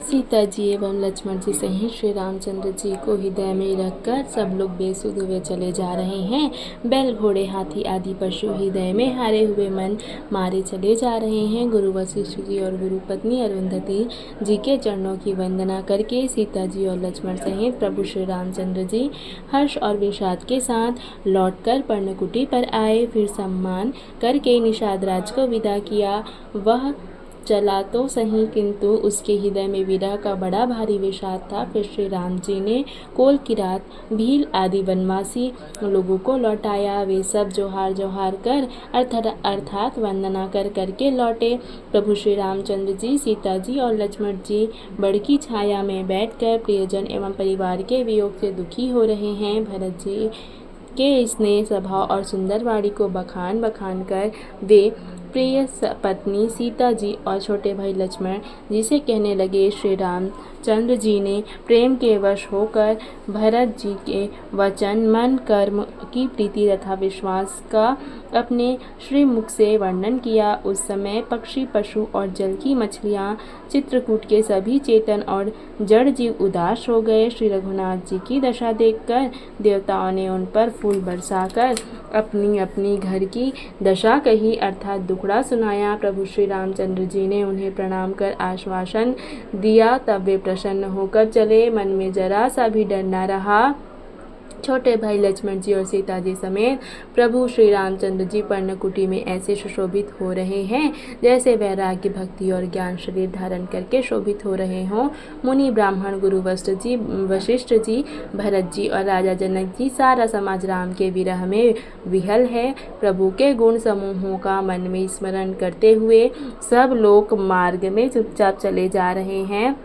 सीता जी एवं लक्ष्मण जी सहित श्री रामचंद्र जी को हृदय में रखकर सब लोग बेसुध हुए चले जा रहे हैं। बैल घोड़े हाथी आदि पशु हृदय में हारे हुए मन मारे चले जा रहे हैं। गुरु वशिष्ठ जी और गुरु पत्नी अरुंधति जी के चरणों की वंदना करके सीता जी और लक्ष्मण सहित प्रभु श्री रामचंद्र जी हर्ष और विषाद के साथ लौटकर पर्णकुटी पर आए। फिर सम्मान करके निषाद राज को विदा किया। वह चला तो सही, किंतु उसके हृदय में विरह का बड़ा भारी विषाद था। फिर श्री राम जी ने कोल किरात, भील आदि वनवासी लोगों को लौटाया। वे सब जोहार जोहार कर अर्थात वंदना कर करके लौटे। प्रभु श्री रामचंद्र जी, सीता जी और लक्ष्मण जी बड़की छाया में बैठकर प्रियजन एवं परिवार के वियोग से दुखी हो रहे हैं। भरत जी के स्नेह स्वभाव और सुंदर वाणी को बखान बखान कर वे प्रिय पत्नी सीता जी और छोटे भाई लक्ष्मण जी से कहने लगे। श्री रामचंद्र जी ने प्रेम के वश होकर भरत जी के वचन, मन, कर्म की प्रीति तथा विश्वास का अपने श्रीमुख से वर्णन किया। उस समय पक्षी, पशु और जल की मछलियाँ, चित्रकूट के सभी चेतन और जड़ जीव उदास हो गए। श्री रघुनाथ जी की दशा देखकर देवताओं ने उन पर फूल बरसाकर अपनी अपनी घर की दशा कही, अर्थात दुखड़ा सुनाया। प्रभु श्री रामचंद्र जी ने उन्हें प्रणाम कर आश्वासन दिया। तब वे प्रसन्न होकर चले। मन में जरा सा भी डर न रहा। छोटे भाई लक्ष्मण जी और सीता जी समेत प्रभु श्री रामचंद्र जी पर्णकुटी में ऐसे सुशोभित हो रहे हैं जैसे वैराग्य, भक्ति और ज्ञान शरीर धारण करके शोभित हो रहे हों। मुनि, ब्राह्मण, गुरु वशिष्ठ जी, भरत जी और राजा जनक जी, सारा समाज राम के विरह में विहल है। प्रभु के गुण समूहों का मन में स्मरण करते हुए सब लोग मार्ग में चुपचाप चले जा रहे हैं।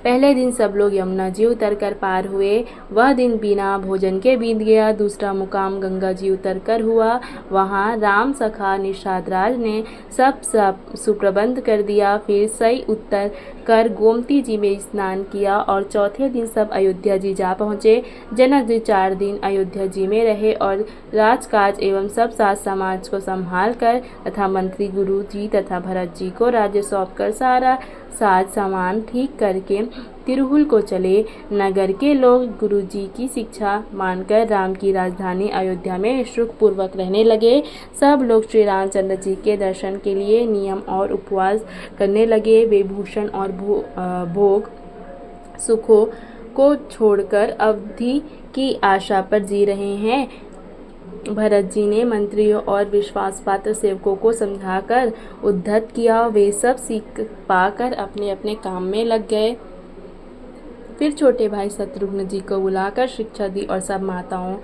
पहले दिन सब लोग यमुना जी उतर कर पार हुए। वह दिन बिना भोजन के बीत गया। दूसरा मुकाम गंगा जी उतर कर हुआ। वहाँ राम सखा निषाद राज ने सब सुप्रबंध कर दिया। फिर सई उत्तर कर गोमती जी में स्नान किया और चौथे दिन सब अयोध्या जी जा पहुँचे। जनक जी 4 दिन अयोध्या जी में रहे और राजकाज एवं सब साज समाज को संभाल कर तथा मंत्री गुरु जी तथा भरत जी को राज्य सौंप कर सारा साज सामान ठीक करके तिरुहुल को चले। नगर के लोग गुरु जी की शिक्षा मानकर राम की राजधानी अयोध्या में सुखपूर्वक रहने लगे। सब लोग श्री रामचंद्र जी के दर्शन के लिए नियम और उपवास करने लगे। वे भूषण और भोग सुखों को छोड़कर अवधि की आशा पर जी रहे हैं। भरत जी ने मंत्रियों और विश्वास पात्र सेवकों को समझाकर उद्धत किया। वे सब सीख पाकर अपने अपने काम में लग गए। फिर छोटे भाई शत्रुघ्न जी को बुलाकर शिक्षा दी और सब माताओं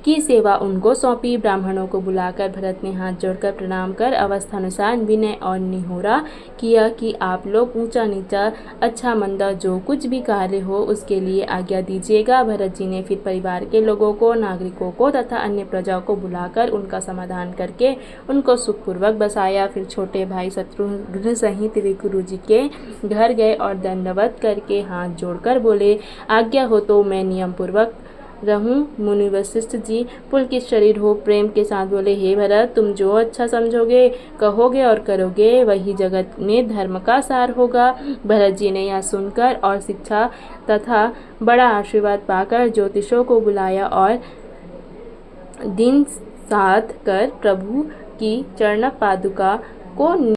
की सेवा उनको सौंपी। ब्राह्मणों को बुलाकर भरत ने हाथ जोड़कर प्रणाम कर अवस्थानुसार विनय और निहोरा किया कि आप लोग ऊंचा नीचा, अच्छा मंदा जो कुछ भी कार्य हो उसके लिए आज्ञा दीजिएगा। भरत जी ने फिर परिवार के लोगों को, नागरिकों को तथा अन्य प्रजाओं को बुलाकर उनका समाधान करके उनको सुखपूर्वक बसाया। फिर छोटे भाई शत्रुघ्न सहित वे गुरु जी के घर गए और दंडवत करके हाथ जोड़कर बोले, आज्ञा हो तो मैं नियम पूर्वक रहूं। मुनि वशिष्ठ जी पुलकित शरीर हो प्रेम के साथ बोले, हे भरत, तुम जो अच्छा समझोगे, कहोगे और करोगे वही जगत में धर्म का सार होगा। भरत जी ने यह सुनकर और शिक्षा तथा बड़ा आशीर्वाद पाकर ज्योतिषों को बुलाया और दिन साध कर प्रभु की चरण पादुका को